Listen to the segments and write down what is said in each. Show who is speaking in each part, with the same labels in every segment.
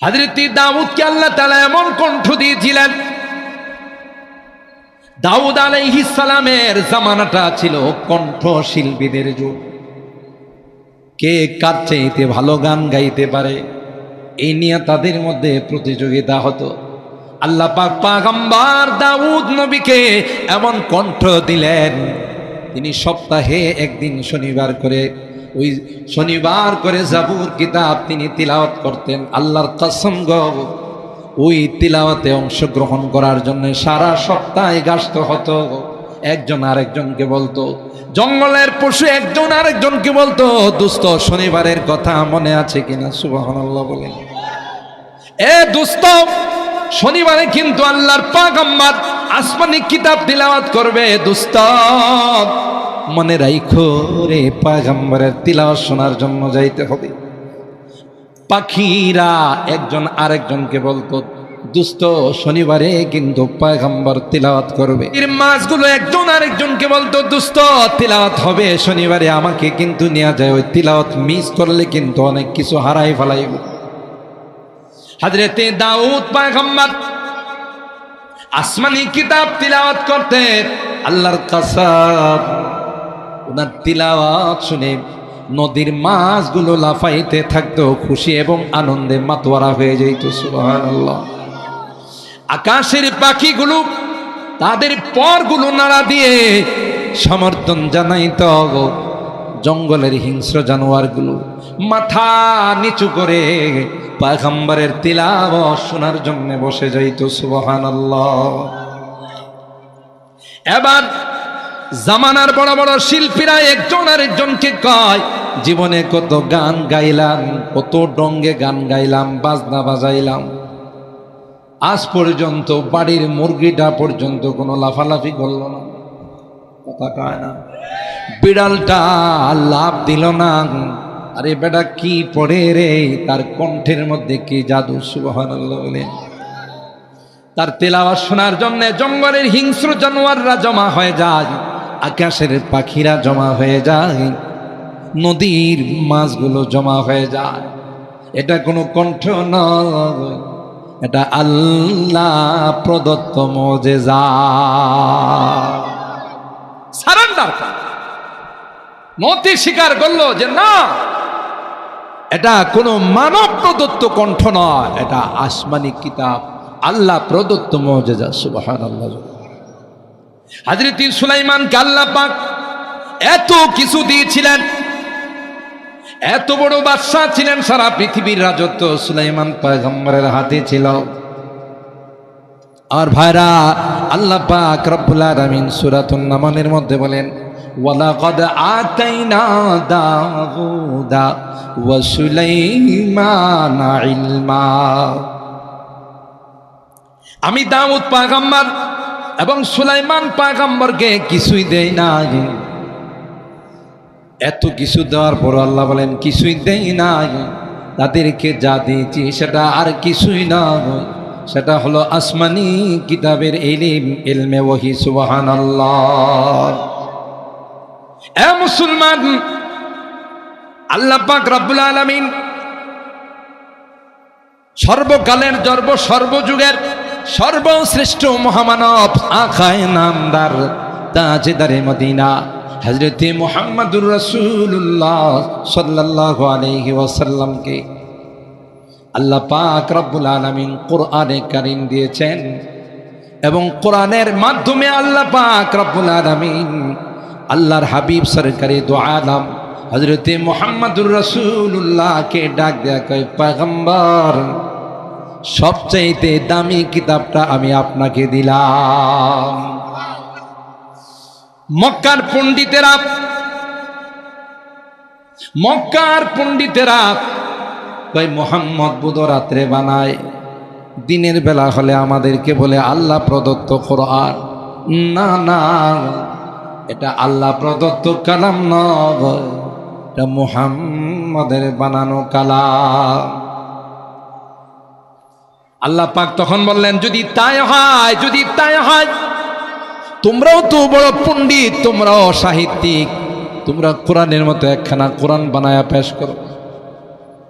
Speaker 1: হযরত দাউদকে আল্লাহ তাআলা এমন কণ্ঠ দিয়েছিলেন, দাউদ আলাইহিস সালামের জামানাটা ছিল কণ্ঠশিল্পীদের যুগ। কে কার চাইতে ভালো গান গাইতে পারে এই নিয়ে তাদের মধ্যে প্রতিযোগিতা হতো। আল্লাহ পাক পয়গম্বর দাউদ নবীকে এমন কণ্ঠ দিলেন, তিনি সপ্তাহে একদিন শনিবার করে জাবুর কিতাব তিনি তিলাওয়াত করতেন। আল্লাহর কসম গো, ওই তিলাওয়াতে অংশগ্রহণ করার জন্য সারা সপ্তাহে ব্যস্ত হতো। একজন আরেকজনকে বলতো, জঙ্গলের পশু একজন আরেকজনকে বলতো, দোস্ত শনিবারের কথা মনে আছে কিনা? সুবহানাল্লাহ বলেন। এ দোস্ত, শনিবারে কিন্তু আল্লাহর পয়গম্বর আসমানি কিতাব তিলাওয়াত করবে। দোস্ত মনে রাখো রে, পয়গম্বরের তিলাওয়াত শোনার জন্য যাইতে হবে। পাখিরা একজন আরেকজনকে বলতো, দোস্ত শনিবারে কিন্তু পয়গম্বর তিলাওয়াত করবে। এর মাছগুলো একজন আরেকজনকে বলতো, দোস্ত তিলাওয়াত হবে শনিবারে, আমাকে কিন্তু নেওয়া যায়, ওই তিলাওয়াত মিস করলে কিন্তু অনেক কিছু হারাই ফেলাইব। হযরতে দাউদ পয়গম্বর আসমানি কিতাব তিলাওয়াত করতেন। আল্লাহর কসম, ওনার তিলাওয়াত শুনে নদীর মাছগুলো লাফাইতে থাকতো, খুশি এবং আনন্দে মাতোয়ারা হয়ে যেত। সুবহানাল্লাহ। আকাশের পাখিগুলো তাদের পরগুলো নাড়া দিয়ে সমর্থন জানাইতো। জঙ্গলের হিংস্র জানোয়ারগুলো মাথা নিচু করে পয়গম্বরের তিলাওয়াত শোনার জন্য বসে যাইত। সুবহানাল্লাহ। এবার জামানার বড় বড় শিল্পীরা একজন আরেকজনকে কয়, জীবনে কত গান গাইলাম, কত ডঙ্গে গান গাইলাম, বাজনা বাজাইলাম, আজ পর্যন্ত বাড়ির মুরগিটা পর্যন্ত কোনো লাফালাফি করলো না, কথা কয় না। বিড়ালটা লাভ দিল না। আরে বেটা কি পড়ে রে, তার কণ্ঠের মধ্যে কি জাদু! সুবহানাল্লাহ বলেন। তার তেলাওয়াত শোনার জন্য জঙ্গলের হিংস্র জানোয়াররা জমা হয়ে যায়, আকাশের পাখিরা জমা হয়ে যায়, নদীর মাছগুলো জমা হয়ে যায়। এটা কোনো কণ্ঠ নয়, এটা আল্লাহ প্রদত্ত মুজিজা। সারেন্ডার নতি স্বীকার করলো যে না, এটা কোনো মানব প্রদত্ত কণ্ঠ নয়, এটা আসমানি কিতাব, আল্লাহ প্রদত্ত মুজিজা। সুবহানাল্লাহ। হযরত সুলাইমানকে আল্লাহ পাক এত কিছু দিয়েছিলেন, এত বড় বাদশা ছিলেন, সারা পৃথিবীর রাজত্ব সুলাইমান পয়গম্বরের হাতে ছিল। আর ভাইরা, আল্লাহ পাক রব্বুল আলামিন সূরাতুন নামলের মধ্যে বলেন, ওয়ালাকাদ আতাইনা দাউদা ওয়া সুলাইমানা ইলমা। আমি দাউদ পয়গম্বর এবং সুলাইমান পয়গম্বরকে কিছুই দেই না। এত কিছু দেওয়ার পর আল্লাহ বলেন কিছুই দেই না, তাদেরকে যা দিয়েছি সেটা আর কিছুই না, সেটা হলো আসমানি কিতাবের ইলম, ইলমে ওহী। সুবহানাল্লাহ। এ মুসলমান, আল্লাহ পাক রব্বুল আলামিন সর্বকালের সর্বযুগের সর্বশ্রেষ্ঠ মহামানব, আখায়ে নামদার, তাজদারে মদিনা হযরতে মুহাম্মদুর রাসূলুল্লাহ সাল্লাল্লাহু আলাইহি ওয়াসাল্লামকে আল্লাহ পাক রব্বুল আলামিন কোরআনে কারীম দিয়েছেন, এবং কোরআনের মাধ্যমে আল্লাহ পাক রব্বুল আলামিন আল্লাহর হাবিব সরকারে দু আলম হযরতে মুহাম্মদুর রাসূলুল্লাহকে ডাক দেয়া কয়, পয়গম্বর সবচাইতে দামি কিতাবটা আমি আপনাকে দিলাম। মক্কার পণ্ডিতেরা কয়, মুহাম্মদ বুধ রাত্রে বানায়, দিনের বেলা হলে আমাদেরকে বলে আল্লাহ প্রদত্ত কোরআন। না না, এটা আল্লাহ প্রদত্ত কালাম নয়, এটা মুহাম্মদের বানানো কালাম। আল্লাহ পাক তখন বললেন, যদি তাই হয়, তোমরাও তো বড় পণ্ডিত, তোমরাও সাহিত্যিক, তোমরা কোরআনের মতো একখানা কোরআন বানায়া পেশ করো।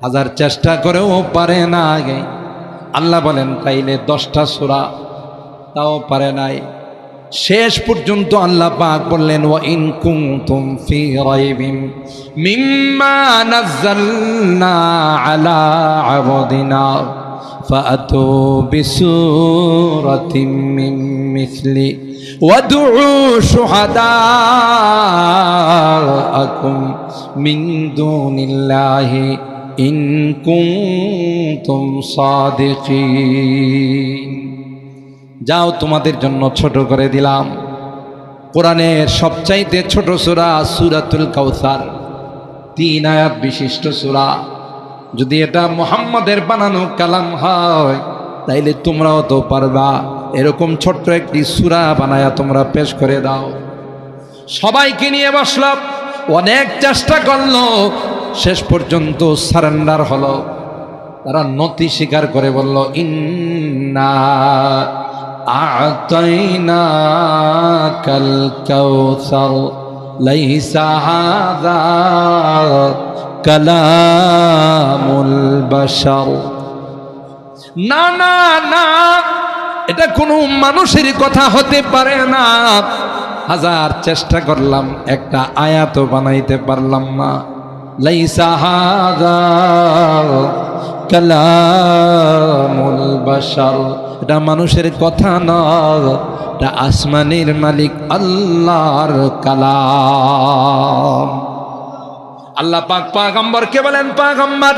Speaker 1: হাজার চেষ্টা করেও পারে না, আল্লাহ বলেন তাইলে 10টা সূরা, তাও পারে নাই। শেষ পর্যন্ত আল্লাহ পাক বললেন ওয়া ইন কুনতুম ফি রাইবিন মিম্মা নাযালনা আলা আবদিনা ফাআতু বিসূরাতিন মিন মিসলি ওয়াদউ শুহাদাআকুম মিন দুনিল্লাহি ইন কুনতুম সাদিকিন। যাও, তোমাদের জন্য ছোট করে দিলাম কোরআনের সবচাইতে ছোট সূরা সূরাতুল কাউসার, 3 আয়াত বিশিষ্ট সূরা। যদি এটা মুহাম্মাদের বানানো কালাম হয় তাইলে তোমরাও তো পারবা, এরকম ছোট্ট একটি সূরা বানায়া তোমরা পেশ করে দাও। সবাইকে নিয়ে বসলাম, অনেক চেষ্টা করলো, শেষ পর্যন্ত সারেন্ডার হলো। তারা নতি স্বীকার করে বলল ইন্না আ'তাইনাকাল কাউসার লাইসা হাযা কালামুল বাশার। না না না, এটা কোনো মানুষের কথা হতে পারে না। হাজার চেষ্টা করলাম, একটা আয়াতও বানাইতে পারলাম না। লাইসা হাযা কালামুল বাশার, এটা মানুষের কথা না, এটা আসমানের মালিক আল্লাহর কালাম। আল্লাহ পাক পয়গম্বরকে বলেন, পয়গম্বর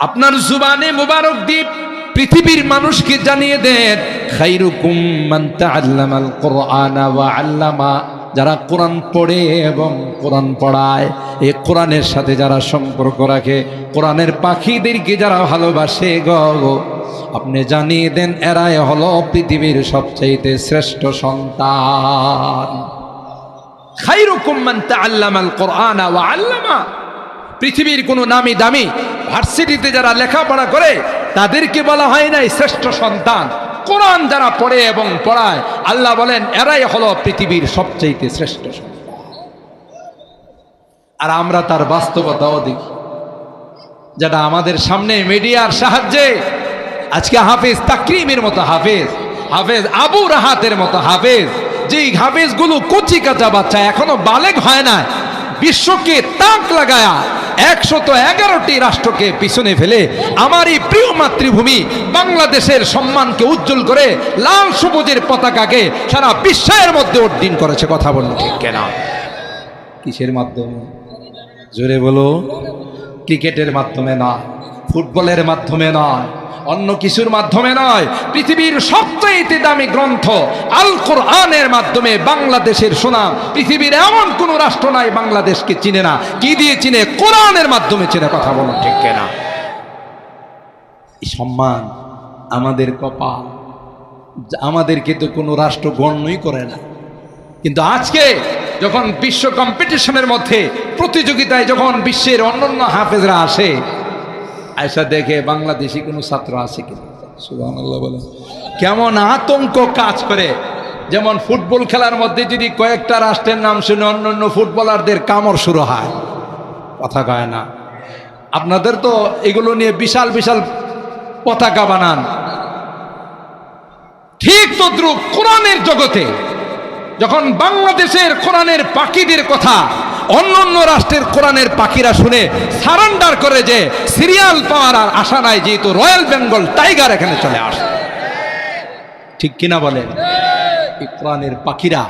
Speaker 1: আপনার জুবানে মুবারক দ্বীপ পৃথিবীর মানুষকে জানিয়ে দেন, খায়রুকুম মান তাআল্লামাল কুরআনা ওয়া আল্লামা, যারা কোরআন পড়ে এবং কোরআন পড়ায়, এই কোরআনের সাথে যারা সম্পর্ক রাখে, কোরআনের পাখিদেরকে যারা ভালোবাসে গো, আপনি জানিয়ে দেন এরাই হলো পৃথিবীর সবচাইতে শ্রেষ্ঠ সন্তান। খায়রুকুম মান তাআল্লামাল কুরআনা ওয়া আল্লামা, পৃথিবীর কোনো নামি দামি ভার্সিটিতে যারা লেখাপড়া করে তাদেরকে বলা হয় নাই শ্রেষ্ঠ সন্তান। কোরআন যারা পড়ে এবং পড়ায়, আল্লাহ বলেন এরাই হলো পৃথিবীর সবচাইতে শ্রেষ্ঠ সন্তান। আর আমরা তার বাস্তবতাও দেখি, যেটা আমাদের সামনে মিডিয়ার সাহায্যে আজকে হাফেজ তাকরিমের মতো হাফেজ, হাফেজ আবু রাহাতের মতো হাফেজ, যেই হাফেজগুলো কচি কাঁচা বাচ্চা, এখনো বালেগ হয় না, বিশ্বকে তাক লাগায়া 111টি রাষ্ট্রকে পিছনে ফেলে আমার এই প্রিয় মাতৃভূমি বাংলাদেশের সম্মানকে উজ্জ্বল করে লাল সবুজের পতাকাকে সারা বিশ্বের মধ্যে উড্ডীন করেছে। কথা বলুন ঠিক কেনা? কিসের মাধ্যমে? জোরে বলো। ক্রিকেটের মাধ্যমে নয়, ফুটবলের মাধ্যমে নয়, অন্য কিছুর মাধ্যমে নয়, পৃথিবীর সবচেয়ে দামি গ্রন্থ আল কোরআনের মাধ্যমে বাংলাদেশের সুনাম পৃথিবীর এমন কোন রাষ্ট্র নাই বাংলাদেশকে চিনে না। কি দিয়ে চিনে? কোরআনের মাধ্যমে চিনে। কথা বলুন ঠিক কিনা? এই সম্মান আমাদের কপাল, আমাদেরকে তো কোনো রাষ্ট্র গণ্যই করে না। কিন্তু আজকে যখন বিশ্ব কম্পিটিশনের মধ্যে প্রতিযোগিতায় যখন বিশ্বের অন্যান্য হাফেজরা আসে, আয়সা দেখে বাংলাদেশি কোনো ছাত্র আছে কিনা, সুবহানাল্লাহ বলে, কেমন আতঙ্ক কাজ করে। যেমন ফুটবল খেলার মধ্যে যদি কয়েকটা রাষ্ট্রের নাম শুনে অন্যান্য ফুটবলারদের কামড় শুরু হয়, কথা কয় না? আপনাদের তো এগুলো নিয়ে বিশাল বিশাল পতাকা বানান। ঠিক তদ্রুপ কোরআনের জগতে যখন বাংলাদেশের কোরআনের পাখিদের কথা অন্য রাষ্ট্রের কোরআনের পাখিরা শুনে সারেন্ডার করে, যে সিরিয়াল পাওয়ার আর আশা নাই, যেহেতু রয়্যাল বেঙ্গল টাইগার এখানে চলে আসে। ঠিক কিনা বলেন? এই কোরআনের পাখিরা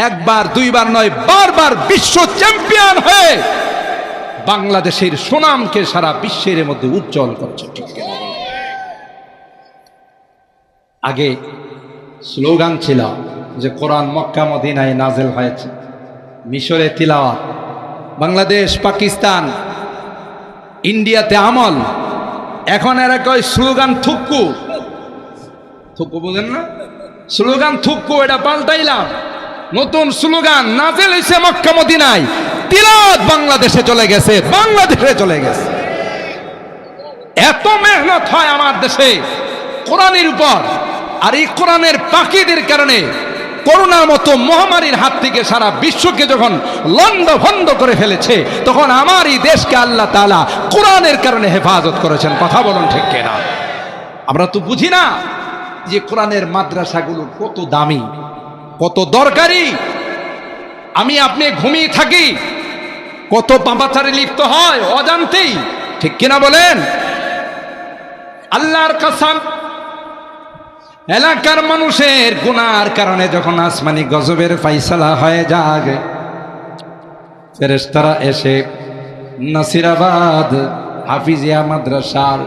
Speaker 1: একবার দুইবার নয়, বারবার বিশ্ব চ্যাম্পিয়ন হয়ে বাংলাদেশের সুনামকে সারা বিশ্বের মধ্যে উজ্জ্বল করছে। ঠিক কিনা? আগে স্লোগান ছিল যে কোরআন মক্কা মদিনায় নাজেল হয়েছে, মিশরে তিলাওয়াত, বাংলাদেশ পাকিস্তান ইন্ডিয়াতে আমল। এখন এরা কয় স্লোগান থুক্কু, থুক্কু বুঝেন না? স্লোগান থুক্কু, এটা পাল্টাইলাম, নতুন স্লোগান নাজেল হয়েছে মক্কা মদিনায়, তিলাওয়াত বাংলাদেশে চলে গেছে, বাংলাদেশে চলে গেছে। এত মেহনত হয় আমার দেশে কোরআনের উপর, আর এই কোরআনের পাখিদের কারণে করোনার মতো মহামারীর হাত থেকে সারা বিশ্বকে যখন লন্ডভন্ড করে ফেলেছে, তখন আমার এই দেশকে আল্লাহ তাআলা কোরআনের কারণে হেফাজত করেছেন। কথা বলুন ঠিক কিনা? আমরা তো বুঝি না যে কোরআনের মাদ্রাসাগুলো কত দামি, কত দরকারি। আমি আপনি ঘুমিয়ে থাকি, কত পাপাচারে লিপ্ত হয় অজান্তেই, ঠিক কিনা বলেন? আল্লাহর কসম, এলাকার মানুষের গুনার কারণে যখন আসমানি গজবের ফাইসালা হয়ে যায়, ফেরেশতারা এসে নাসিরাবাদ হাফিজিয়া মাদ্রাসার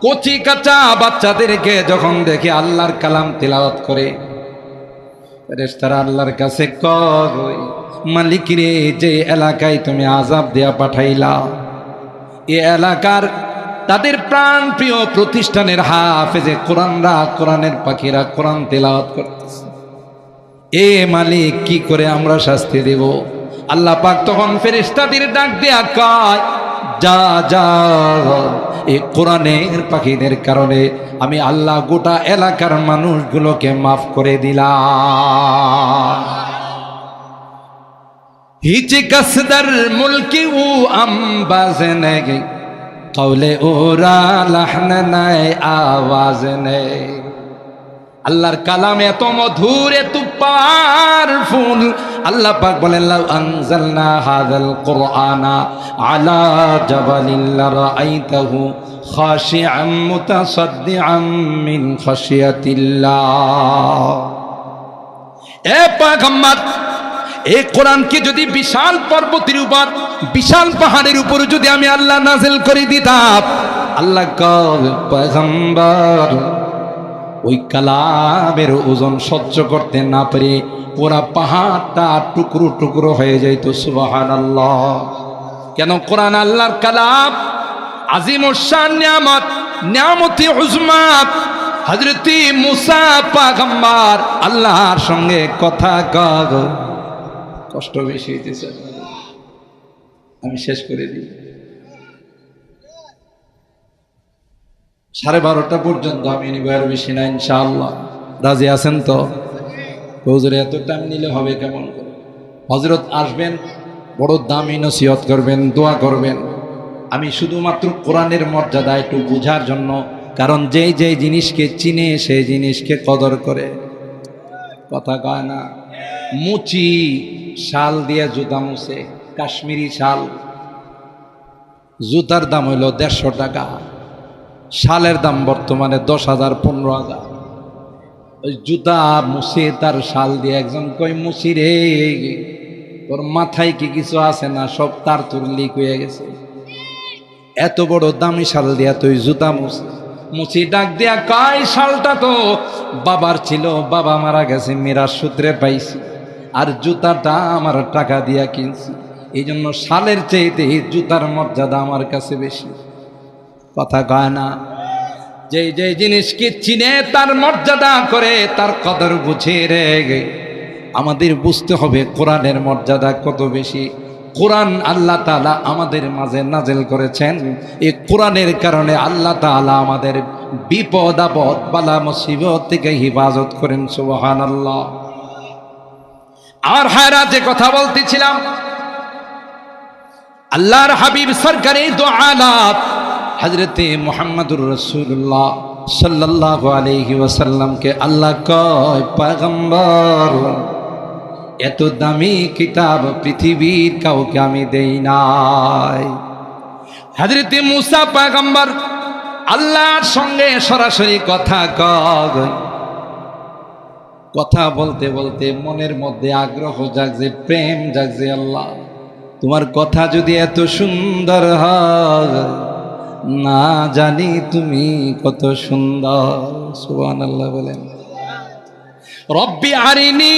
Speaker 1: কচি কাঁচা বাচ্চাদেরকে যখন দেখে আল্লাহর কালাম তিলাওয়াত করে, ফেরেশতারা আল্লাহর কাছে কয়, মালিক রে, যে এলাকায় তুমি আযাব দেয়া পাঠাইলা, এ এলাকার তাদের প্রাণ প্রিয় প্রতিষ্ঠানের হাফেজে কোরআনরা, কোরআনের পাখিরা কোরআন তেলাওয়াত করতেছে, এ মালিক কি করে আমরা শাস্তি দেব? আল্লাহ পাক তখন ফেরেশতাদের ডাক দেয়া কয়, যা যা, এই কোরআনের পাখিদের কারণে আমি আল্লাহ গোটা এলাকার মানুষগুলোকে মাফ করে দিলাম। হিচ কসদর মুলকি ও আম্বাজ নেই, কওলে ওরা লাহন নাই, আওয়াজ নেই। আল্লাহর কালাম এত মধুর, এত পাওয়ারফুল। আল্লাহ পাক বলেন, লাউ আনজালনা হাযাল কুরআনা আলা জাবালিন লারাআইতাহু খাশিআম মুতাসাদ্দিআম মিন খাশিয়াতিল্লাহ। এ পয়গম্বর, এই কোরআনকে যদি বিশাল পর্বতের উপর, বিশাল পাহাড়ের উপর যদি আমি আল্লাহ নাযিল করে দিতাম, আল্লাহ কয়, পয়গম্বর, ওই কালামের ওজন সহ্য করতে না পারে পুরা পাহাড়টা টুকরো টুকরো হয়ে যাইত। সুবহানাল্লাহ। কেন? কোরআন আল্লাহর কালাম, আজিমুশ-শান নিয়ামত, নিয়ামতে উজমা। হযরত মুসা পয়গম্বর আল্লাহর সঙ্গে কথা কয়, কষ্ট বেশি হইতেছে, আমি শেষ করে দিই। 12:30 পর্যন্ত আমি নিব, আর বেশি না ইনশাআল্লাহ। রাজি আছেন তো? হুজুর এত টাইম নিলে হবে কেমন করে? হযরত আসবেন, বড় দামি নসিহত করবেন, দোয়া করবেন। আমি শুধুমাত্র কোরআনের মর্যাদা একটু বোঝার জন্য, কারণ যেই যেই জিনিসকে চিনে সেই জিনিসকে কদর করে। কথা কয় না? মুচি শাল দিয়ে জুতা মুছে, কাশ্মীরি শাল, জুতার দাম হইল 150 টাকা, শালের দাম বর্তমানে 10,000 15,000। ওই জুতা মুছে তার শাল দিয়ে একজন কই, মুছি রে, তোর মাথায় কি কিছু আছে না? সব তার তোর লিক হয়ে গেছে। এত বড় দামি শাল দিয়া তুই জুতা মুছে? মুছি ডাক দিয়া কয়, শালটা তো বাবার ছিল, বাবা মারা গেছে, মিরাজ সূত্রে পাইছি, আর জুতাটা আমার টাকা দিয়া কিনছি, এই জন্য শালের চাইতে জুতার মর্যাদা আমার কাছে বেশি। কথা কয় না? যে যে জিনিসকে চিনে তার মর্যাদা করে, তার কদর বুঝে রে, আমাদের বুঝতে হবে কোরআনের মর্যাদা কত বেশি। কোরআন আল্লাহ তাআলা আমাদের মাঝে নাযিল করেছেন, এই কোরআনের কারণে আল্লাহ তাআলা আমাদের বিপদ আপদ বালা মুসিবত থেকে হিফাজত করেন। সুবহানাল্লাহ। আর হায়রা যে কথা বলতেছিলাম, আল্লাহর হাবিব সরকারি দো আলাপ হযরতে মুহাম্মদুর রাসূলুল্লাহ সাল্লাল্লাহু আলাইহি ওয়াসাল্লামকে আল্লাহ কয়, পয়গম্বর, এত দামি কিতাব পৃথিবীর কাউকে আমি দেই নাই। হযরতে মুসা পয়গম্বর আল্লাহর সঙ্গে সরাসরি কথা কয়, কথা বলতে বলতে মনের মধ্যে আগ্রহ জাগছে, প্রেম জাগছে। আল্লাহ, তোমার কথা যদি এত সুন্দর হয়, না জানি তুমি কত সুন্দর। সুবহানাল্লাহ বলেন। রব্বি আরিনি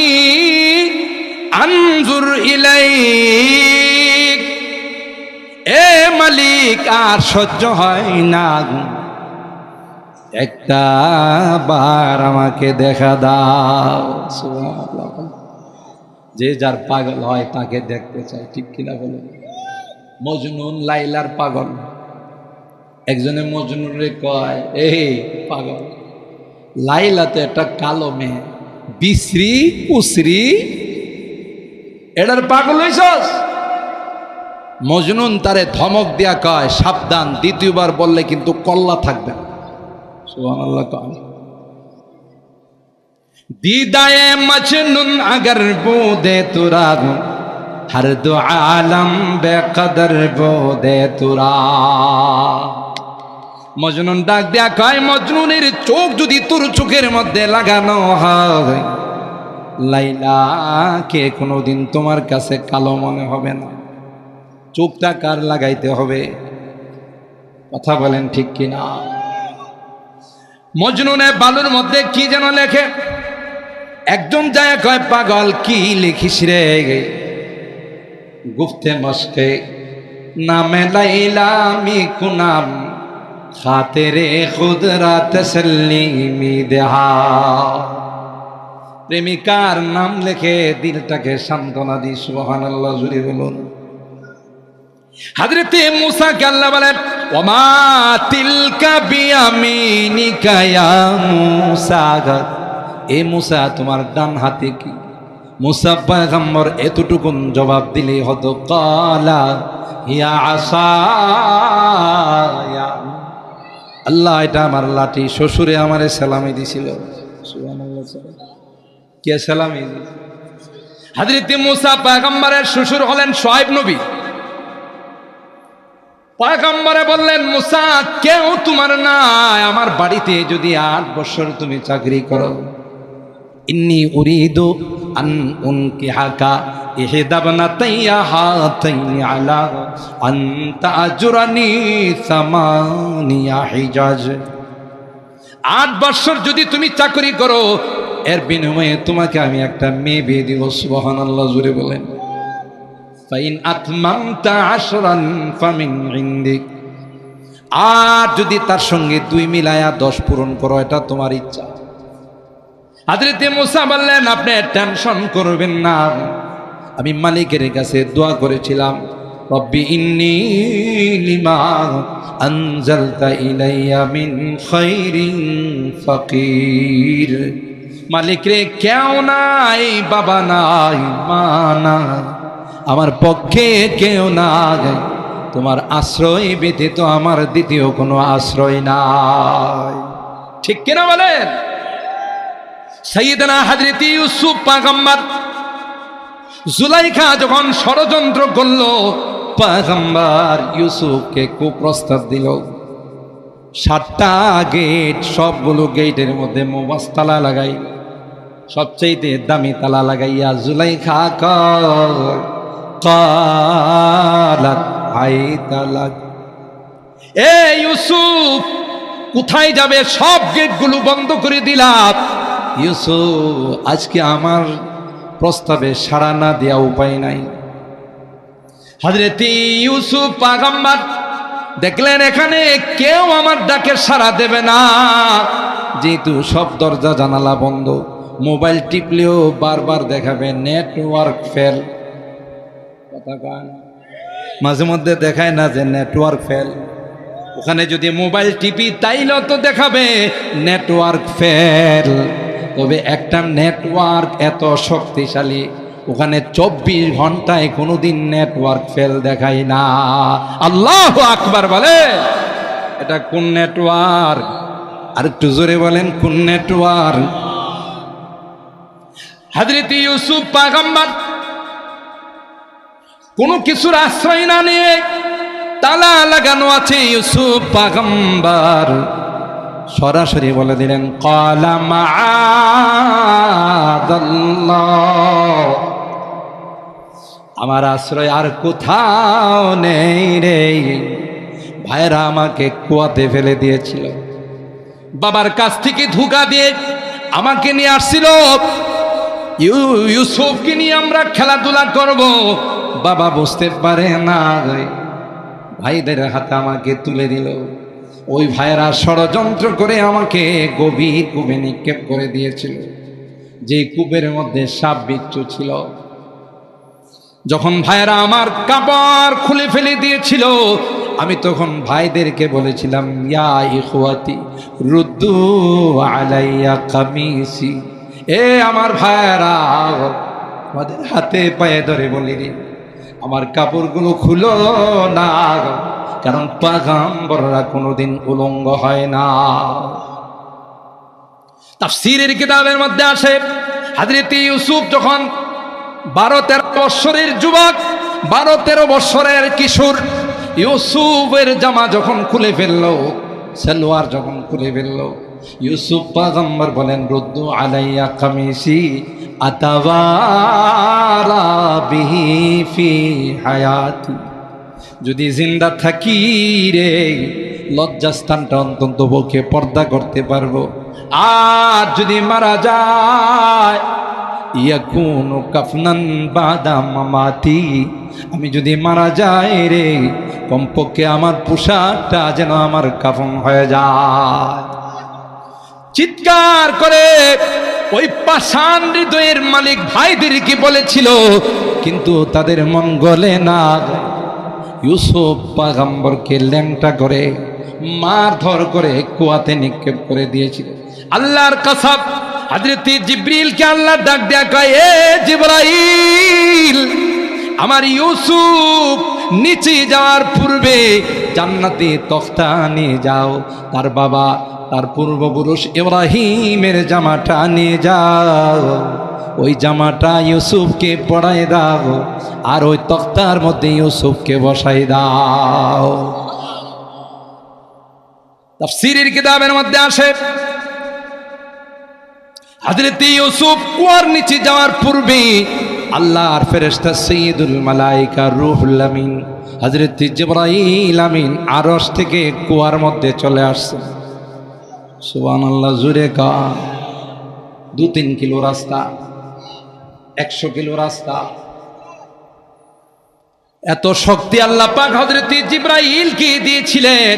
Speaker 1: আনজুর ইলাইক, এ মালিক আর সহ্য হয় না, একটা বার আমাকে দেখা দাও। সুবহানাল্লাহ। যে যার পাগল হয় তাকে দেখতে চায়, ঠিক কিনা বলেন? মজনুন লাইলার পাগল। একজনে মজনুরে কয়, এই পাগল, লাইলাতে একটা কালো মেয়ে, বিশ্রী কুশ্রী, এটার পাগল হইছস? মজনুন তারে ধমক দিয়া কয়, সাবধান, দ্বিতীয়বার বললে কিন্তু কল্লা থাকবে না। সুবহানাল্লাহ কম। दीदाए मजनून अगर बूदे तुरा हर दो आलम बेकदर बूदे तुरा। মজনুন ডাক দেয়া কয়, মজনুনের চোখ যদি তোর চোখের মধ্যে লাগানো হয়, লাইলাকে কোনোদিন তোমার কাছে কালো মনে হবে না। চোখটা কার লাগাইতে হবে? কথা বলেন ঠিক কিনা? মজনুনে বালুর মধ্যে কি যেন লেখে, একজন যায় কয়, পাগল কি লিখিস রে? গুফতে মস্কে নামে লাইলা মি কুনাম খাতেরে খুদরা তসল্লিমি দেহা। প্রেমিকার নাম লিখে দিলটাকে সান্ত্বনা দি। সুবহানাল্লাহ জুড়ে বলুন। হযরতে মুসা কে আল্লাহ বলেন, ওমা তিলকা বিয়ামিনিকা ইয়া মুসা। এ মুসা, তোমার ডান হাতে কি? মুসা পয়গম্বর এতটুকুন জবাব দিলেই হতো, কালা ইয়া আসায়া। আল্লাহ, এটা আমার লাঠি। শ্বশুরে আমারে সালামি দিছিল। সুবহানাল্লাহ। কে সালামি দিয়েছে? হযরতে মুসা পয়গম্বরের শ্বশুর হলেন শুআয়ব নবী। পয়গম্বরে বললেন, মুসা কেউ তোমার নাই, আমার বাড়িতে যদি 8 বছর তুমি চাকরি করো, ইন্নী উরিদু আন উনকিহাকা ইহদা বনাতাইয়া হাতাইনি আলা আন তাজুরানি সামানিয়া হিজাজ। 8 বছর যদি তুমি চাকরি করো, এর বিনিময়ে তোমাকে আমি একটা মেয়ে বিয়ে দিব। সুবহানাল্লাহ জুড়ে বলেন। ফাইন আতমামতা আশরান ফামিন ইনদিক। আর যদি তার সঙ্গে 2 মিলায়া 10 পূরণ করো, এটা তোমার ইচ্ছা। হযরতে মুসা বললেন, আপনি টেনশন করবেন না, আমি মালিকের কাছে দোয়া করেছিলাম, রব্বি ইন্নী লিমা আনজালতা ইলাইয়া মিন খাইরিন ফাকির। মালিক রে, কেউ নাই, বাবা নাই, মা নাই, আমার পক্ষে কেউ নাই, তোমার আশ্রয় ব্যতীত আমার দ্বিতীয় কোনো আশ্রয় নাই। ঠিক কিনা বলেন? সাইয়েদনা হযরত ইউসুফ পয়গম্বর, জুলাইখা যখন ষড়যন্ত্র করলো, পয়গম্বর ইউসুফকে কুপ্রস্তাব দিল। 7টা গেট, সবগুলো গেটের মধ্যে মোবাস তালা লাগাই, সবচেয়ে দামি তালা লাগাইয়া জুলাইখা কালাত আই তালাক। এ ইউসুফ, কোথায় যাবে? সব গেটগুলো বন্ধ করে দিলাম। ইউসুফ, আজকে আমার প্রস্তাবে সাড়া না দেওয়া উপায় নাই। হযরত ইউসুফ পয়গম্বর দেখলেন এখানে কেউ আমার ডাকে সাড়া দেবে না, যেহেতু সব দরজা জানালা বন্ধ, মোবাইল টিপলেও বারবার দেখাবে নেটওয়ার্ক ফেল। কথা কয় না? মাঝে মধ্যে দেখায় না যে নেটওয়ার্ক ফেল? ওখানে যদি মোবাইল টিপি তাইলেও তো দেখাবে নেটওয়ার্ক ফেল। তবে একটা নেটওয়ার্ক এত শক্তিশালী, ওখানে 24 ঘন্টায় কোনোদিন নেটওয়ার্ক ফেল দেখায় না। আল্লাহু আকবার বলে। এটা কোন নেটওয়ার্ক? আর একটু জোরে বলেন, কোন নেটওয়ার্ক? হযরত ইউসুফ পয়গম্বর কোনো কিছুর আশ্রয় না নিয়ে, তালা লাগানো আছে, ইউসুফ পয়গম্বর সরাসরি বলে দিলেন, ক্বালা মাআযাল্লাহ, আমার আশ্রয় আর কোথাও নেই রে। ভাইরা আমাকে কুয়াতে ফেলে দিয়েছিল, বাবার কাছ থেকে ধোঁকা দিয়ে আমাকে নিয়ে আসছিল, ইউসুফকে নিয়ে আমরা খেলাধুলা করব। বাবা বুঝতে পারে না, ভাইদের হাতে আমাকে তুলে দিল। ওই ভাইয়েরা ষড়যন্ত্র করে আমাকে গভীর কূপে নিক্ষেপ করে দিয়েছিল, যে কূপের মধ্যে সাপ বিচ্ছু ছিল। যখন ভাইয়েরা আমার কাপড় খুলে ফেলে দিয়েছিল, আমি তখন ভাইদেরকে বলেছিলাম, ইয়া ইখওয়াতি রুদ্দু আলাইয়া কামিসি। এ আমার ভাইয়েরা, আমাদের হাতে পায়ে ধরে বলি রে, আমার কাপড়গুলো খুলো না, কারণ পয়গম্বররা কোনোদিন উলঙ্গ হয় না। তাফসীরের কিতাবের মধ্যে আসে হযরত ইউসুফ যখন 12-13 বছরের যুবক, 12-13 বছরের কিশোর, ইউসুফের জামা যখন খুলে ফেললো, সালোয়ার যখন খুলে ফেললো, ইউসুফ পয়গম্বর বলেন রুদ্দু আলাইয়া কামিসি আতাওয়ারা বিহি ফি হায়াতি, যদি জিন্দা থাকি রে লজ্জাস্থানটা অন্তত পক্ষে পর্দা করতে পারবো, আর যদি মারা যায় ইয়াকুনু কাফনান বাদা মামাতি, আমি যদি মারা যাই রে কমপক্ষে আমার পোশাকটা যেন আমার কাফন হয়ে যায়। চিৎকার করে ওই পাষাণ হৃদয়ের মালিক ভাইদেরকে বলেছিল, কিন্তু তাদের মন গলে না। ইউসুফ পয়গম্বরকে ল্যাংটা করে মারধর করে কুয়াতে নিক্ষেপ করে দিয়েছিল। আল্লাহর কসম, হযরত জিবরিলকে আল্লাহ ডাক দেয়া কয়, এ জিবরাইল, আমার ইউসুফ নিচে যাওয়ার পূর্বে জান্নাতে তখতা নিয়ে যাও, তার বাবা তার পূর্বপুরুষ ইব্রাহিমের জামাটা নিয়ে যাও, ওই জামাটা ইউসুফকে পরায় দাও, আর ওই তখতার মধ্যে ইউসুফকে বসাই দাও। তাফসীরের কিতাবের মধ্যে আসে হযরত ইউসুফ কুয়ার নিচে যাওয়ার পূর্বে আল্লাহর ফেরেশতা সাইয়্যিদুল মালায়েকা রূহুল আমিন হযরত জিবরাইল আমিন আরশ থেকে কুয়ার মধ্যে চলে আসছে। সুবহানাল্লাহ, জুরে কা 2-3 কিলো রাস্তা, 100 কিলো রাস্তা, এত শক্তি আল্লাহ পাক হযরত জিবরাইলকে দিয়েছিলেন।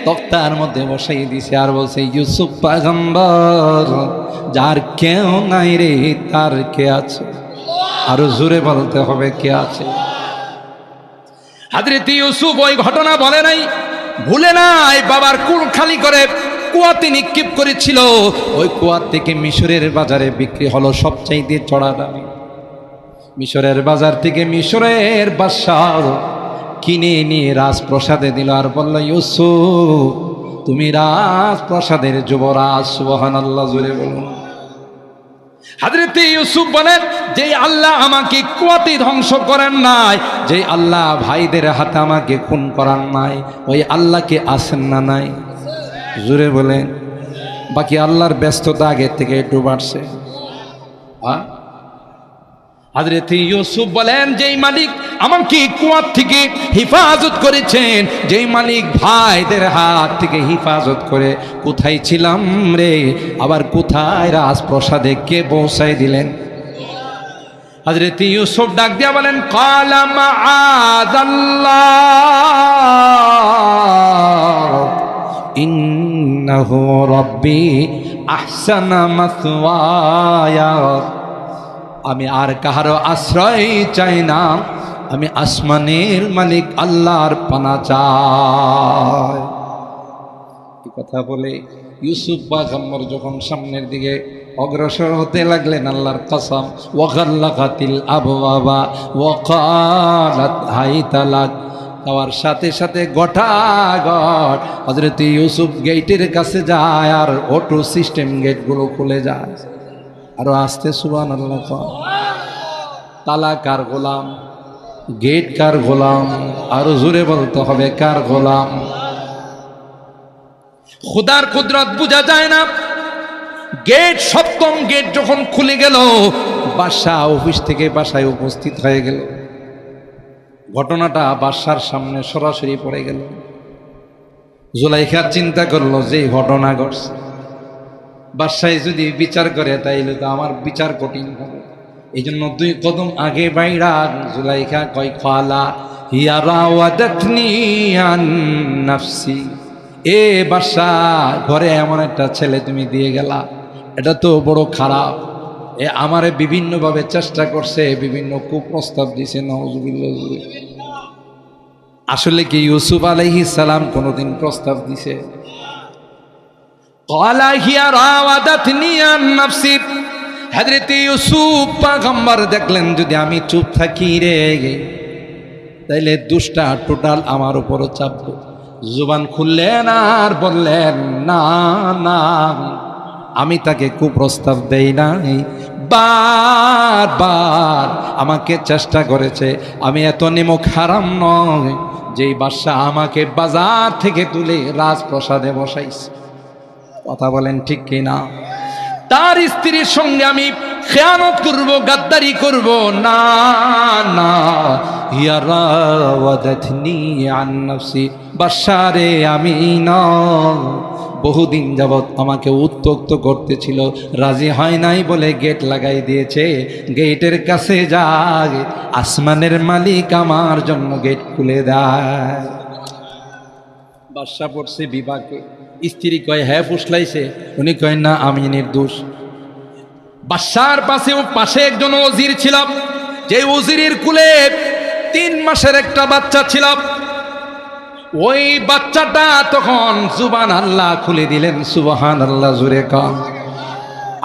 Speaker 1: তক্তার মধ্যে বসাই দিছে আর বলছে, ইউসুফ পয়গম্বর, যার কেউ নাই রে তার কে আছে, আরো জোরে বলতে হবে কে আছে। হযরত ইউসুফ ওই ঘটনা বলে নাই, ভুলে নাই, বাবার কুল খালি করে কুয়াতে নিক্ষেপ করেছিল। ওই কুয়া থেকে মিশরের বাজারে বিক্রি হলো সবচাইতে চড়া দামে। মিশরের বাজার থেকে মিশরের বাদশাহ কিনে নিয়ে রাজপ্রাসাদে দিল আর বলল, ইউসুফ তুমি রাজপ্রাসাদের যুবরাজ। সুবহানাল্লাহ, জোরে বলুন। হযরত ইউসুফ বলেন, যে আল্লাহ আমাকে কুয়াতে ধ্বংস করেন নাই, যে আল্লাহ ভাইদের হাতে আমাকে খুন করান নাই, ওই আল্লাহকে আসেন না নাই? জোরে বলেন। বাকি আল্লাহর ব্যস্ততা আগে থেকে একটু বাড়ছে। হযরত ইউসুফ বলেন, যেই মালিক আমাকে কুয়া থেকে হেফাজত করেছেন, যেই মালিক ভাইদের হাত থেকে হেফাজত করে, কোথায় ছিলাম রে, আবার কোথায় রাজপ্রাসাদে কে পৌঁছাই দিলেন। হযরত ইউসুফ ডাক দিয়া বলেন, ক্বালা মাআযাল্লাহ ইন্নাহু রাব্বি আহসানা মাসওয়ায়া, আমি আর কাহারও আশ্রয় চাই না, আমি আসমানের মালিক আল্লাহর পানা চাই। এই কথা বলে ইউসুফ পয়গম্বর যখন সামনের দিকে অগ্রসর হতে লাগলেন, আল্লাহর কসম, ওয়াগাল্লাকাতিল আবওয়াবা ওয়া ক্বালাত হাইতা লাক, তার সাথে সাথে গটাগট হযরত ইউসুফ গেটের কাছে যায় আর অটো সিস্টেম গেটগুলো খুলে যায়। আরো আসতে সুবহানাল্লাহ। তালা কার গোলাম, গেট কার গোলাম, আরো জোরে বলতে হবে কার গোলাম। খোদার কুদরত বোঝা যায় না। গেট, সপ্তম গেট যখন খুলে গেল, বাদশাহ অফিস থেকে বাসায় উপস্থিত হয়ে গেল। ঘটনাটা বাদশার সামনে সরাসরি পড়ে গেল। জুলাইখা চিন্তা করলো, যে ঘটনা ঘটছে, বাদশাহ যদি বিচার করে তাইলে তো আমার বিচার কঠিন হবে। এই জন্য 2 কদম আগে বাইরা জুলাইখা কয়, খালা হিয়া রাওয়াদাতনি আন নাফসি, এ বাদশাহ, ঘরে এমন একটা ছেলে তুমি দিয়ে গেলা, এটা তো বড় খারাপ। এ আমারে বিভিন্নভাবে চেষ্টা করছে, বিভিন্ন কুপ্রস্তাব দিছে। নাউজুবিল্লাহ। আসলে কি ইউসুফ আলাইহিস সালাম কোনোদিন প্রস্তাব দিছে? ক্বালা হিয়া রাওয়াদাতনি আন নাফসি, হযরত ইউসুফ পয়গম্বর দেখলেন, যদি আমি চুপ থাকি রে তাইলে দুষ্টা টোটাল আমার উপরও চাপবে। জুবান খুললেন আর বললেন, না না, আমি তাকে কুপ্রস্তাব দেই নাই, বারবার আমাকে চেষ্টা করেছে। আমি এত নিমক হারাম নয় যেই বাদশা আমাকে বাজার থেকে তুলে রাজপ্রাসাদে বসাইছে। কথা বলেন ঠিক কিনা? তার স্ত্রীর সঙ্গে আমি খেয়ানত করব, গাদ্দারি করব না, না। ইয়া রাওয়াদাতনি আন নাফসি, বাদশারে আমি না, বহুদিন যাবৎ আমাকে উত্ত্যক্ত করতেছিল, রাজি হয় নাই বলে গেট লাগাই দিয়েছে। গেটের কাছে যায়, আসমানের মালিক আমার জন্য গেট খুলে দেয়। বাদশা পড়ছে বিভাগে। স্ত্রী কয় হ্যাঁ ফুসলাইছে, উনি কয় না আমি নির্দোষ। বাদশার পাশে একজন ওজির ছিল, যে ওজিরের কুলে 3 মাসের একটা বাচ্চা ছিল। ওই বাচ্চাটা তখন সুবহানাল্লাহ খুলে দিলেন, সুবহানাল্লাহ জোরে কন।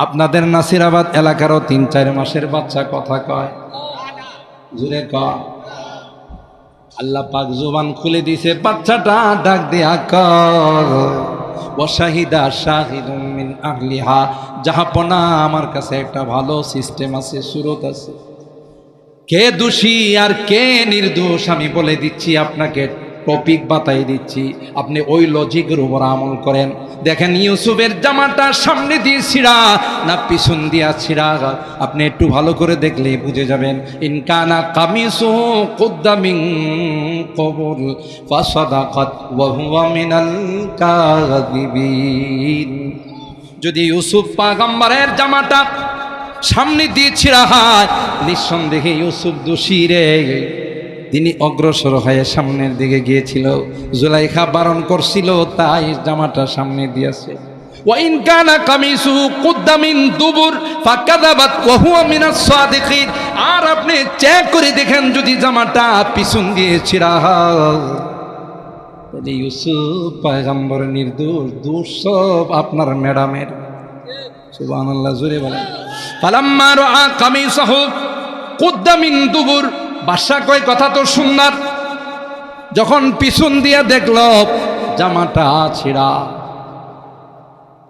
Speaker 1: আপনাদের নাসিরাবাদ এলাকারও 3-4 মাসের বাচ্চা কথা কয়, জোরে কন। আল্লাহ পাক জুবান খুলে দিছে, বাচ্চাটা ডাক দিয়া কর ওয়াশাহিদা শাহিদুম মিন আহলিহা, জাহাপনা আমার কাছে একটা ভালো সিস্টেম আছে, সুরত আছে। কে দোষী আর কে নির্দোষ আমি বলে দিচ্ছি, আপনাকে টপিক বাতাই দিচ্ছি, আপনি ওই লজিকের উপর আমল করেন। দেখেন ইউসুফের জামাটা সামনে দিয়ে ছিঁড়া না পিছন দিয়া ছিঁড়া, আপনি একটু ভালো করে দেখলে বুঝে যাবেন। ইনকানা কামিসুহু কুদ্দা মিন কবল ফাসাদাকাত ওয়া হুয়া মিনাল কাযিবিন। যদি ইউসুফ পয়গম্বরের জামাটা সামনে দিয়ে ছিঁড়া হয়, নিঃসন্দেহে ইউসুফ দোষী রে। তিনি অগ্রসর হয়ে সামনের দিকে গিয়েছিল, জুলাইখা বারণ করছিল, তাই জামাটা সামনে দিয়েছে। ওয়াইন কানা কামিসুহু কুদ্দা মিন দুবুর ফাকাযাবাত ওয়া হুয়া মিনাস সাদিকিন। আর আপনি চেক করে দেখেন, যদি জামাটা পিছন দিয়ে ছিঁড়া হয়, তাহলে ইউসুফ পয়গম্বর নির্দোষ, দোষ সব আপনার ম্যাডামের। সুবহানাল্লাহ জোরে বলেন। ফালাম্মা রাআ কামিসাহু কুদ্দা মিন দুবুর, বাদশা কয় কথা তো সুন্দর, যখন পিছন দিয়ে দেখল জামাটা ছিঁড়া,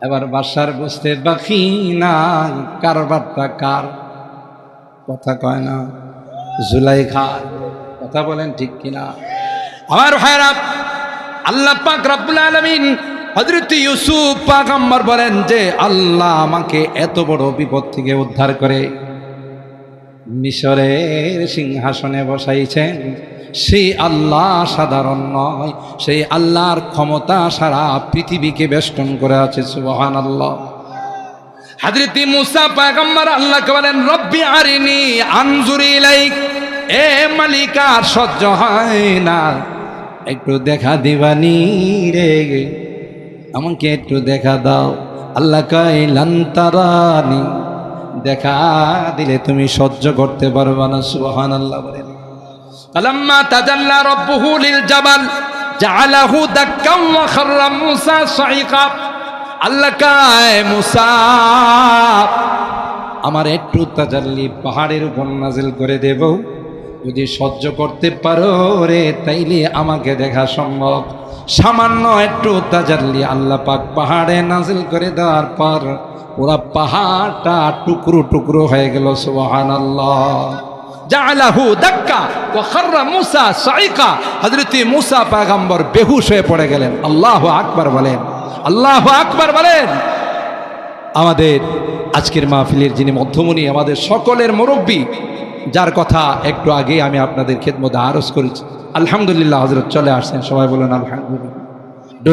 Speaker 1: এবার বাদশার বুঝতে বাকি না কারবারটা কার। কথা কয় না, জুলাইখা। কথা বলেন ঠিক কিনা? আমার ভাইরা, আল্লাহ পাক রব্বুল আলামিন হযরত ইউসুফ পয়গম্বর বলেন যে আল্লাহ আমাকে এত বড় বিপদ থেকে উদ্ধার করে মিশরের সিংহাসনে বসাইছেন, সেই আল্লাহ সাধারণ নয়, সেই আল্লাহর ক্ষমতা সারা পৃথিবীকে বেষ্টন করে আছে। সুবহানাল্লাহ। হযরত মুসা পয়গম্বর আল্লাহকে বলেন রব্বি আরিনি আনজুর ইলাইক, এ মালিক আর সহ্য হয় না, একটু দেখা দিবানি রে, আমাকে একটু দেখা দাও। আল্লাহ কয় লান তারানি, দেখা দিলে তুমি সহ্য করতে পারবে না। সুবহানাল্লাহ বলেন। ফালাম্মা তাজাল্লা রাব্বুহু লিল জাবাল জাআলাহু দাক্কাম ওয়া খাররা মুসা সাইকা। আল্লাহ কয় মুসা, আমার একটু তাজাল্লি পাহাড়ের উপর নাজিল করে দেব, যদি সহ্য করতে পারো রে তাইলে আমাকে দেখা সম্ভব। সামান্য একটু তাজাল্লি আল্লাহ পাক পাহাড়ে নাজিল করে দেওয়ার পর পুরা পাহাড়টা টুকরো টুকরো হয়ে গেল। সুবহানাল্লাহ। জাআলাহু দাক্কা ওয়া খাররা মুসা সাইকা। হযরত মুসা পয়গম্বর বেহুশ হয়ে পড়ে গেলেন। আল্লাহু আকবার বলেন, আল্লাহু আকবার বলেন। আমাদের আজকের মাহফিলের যিনি মধ্যমণি, আমাদের সকলের মুরব্বী, যার কথা একটু আগে আমি আপনাদের খেদমতে আরজ করেছি, আলহামদুলিল্লাহ হযরত চলে আসছেন। সবাই বলুন আলহামদুলিল্লাহ,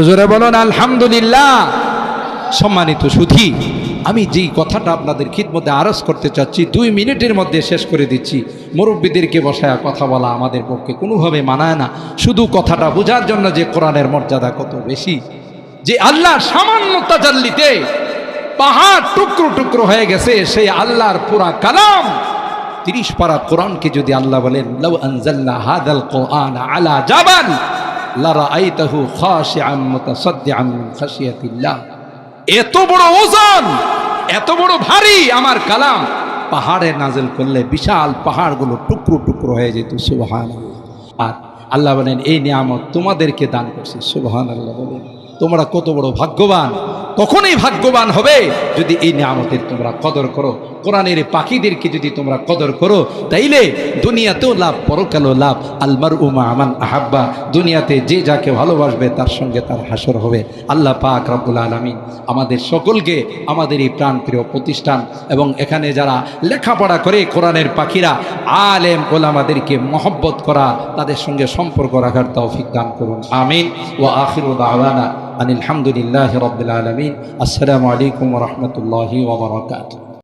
Speaker 1: জোরে বলুন আলহামদুলিল্লাহ। সম্মানিত সুধী, আমি যেই কথাটা আপনাদের খিদমতে আরজ করতে চাচ্ছি 2 মিনিটের মধ্যে শেষ করে দিচ্ছি। মুরব্বীদেরকে বসায় কথা বলা আমাদের পক্ষে কোনোভাবে মানায় না, শুধু কথাটা বোঝার জন্য যে কোরআনের মর্যাদা কত বেশি, যে আল্লাহর সামান্য তাজাল্লিতে পাহাড় টুকরো টুকরো হয়ে গেছে, সেই আল্লাহর পুরা কালাম 30 পারা কোরআনকে যদি আল্লাহ বলেন লাউ আনজালনা হাদাল কোরআন আলা জাবাল লারাআইতাহু খাশিআম মুতাসাদ্দিআন মিন খাশিয়াতিল্লাহ, এত বড় ওজন, এত বড় ভারী আমার কালাম পাহাড়ে নাজিল করলে বিশাল পাহাড়গুলো টুকরো টুকরো হয়ে যেত। সুবহানাল্লাহ। আর আল্লাহ বলেন এই নিয়ামত তোমাদেরকে দান করছি। সুবহানাল্লাহ বলেন, তোমরা কত বড় ভাগ্যবান। তখনই ভাগ্যবান হবে যদি এই নিয়ামতের তোমরা কদর করো। কোরআনের পাখিদেরকে যদি তোমরা কদর করো, তাইলে দুনিয়াতেও লাভ, পরকালেও লাভ। আলমারউ মা মান আহাব্বা, দুনিয়াতে যে যাকে ভালোবাসবে তার সঙ্গে তার হাসর হবে। আল্লাহ পাক রব্বুল আলামিন আমাদের সকলকে আমাদের এই প্রাণপ্রিয় প্রতিষ্ঠান এবং এখানে যারা লেখাপড়া করে কোরআনের পাখিরা আলেম ওলামাদেরকে মহব্বত করা, তাদের সঙ্গে সম্পর্ক রাখার তৌফিক দান করুন। আমিন। ওয়া আখিরু দাওয়ানা আনিল হামদুলিল্লাহি রাব্বিল আলামিন। আসসালামু আলাইকুম ওয়া রাহমাতুল্লাহি ওয়া বারাকাতুহু।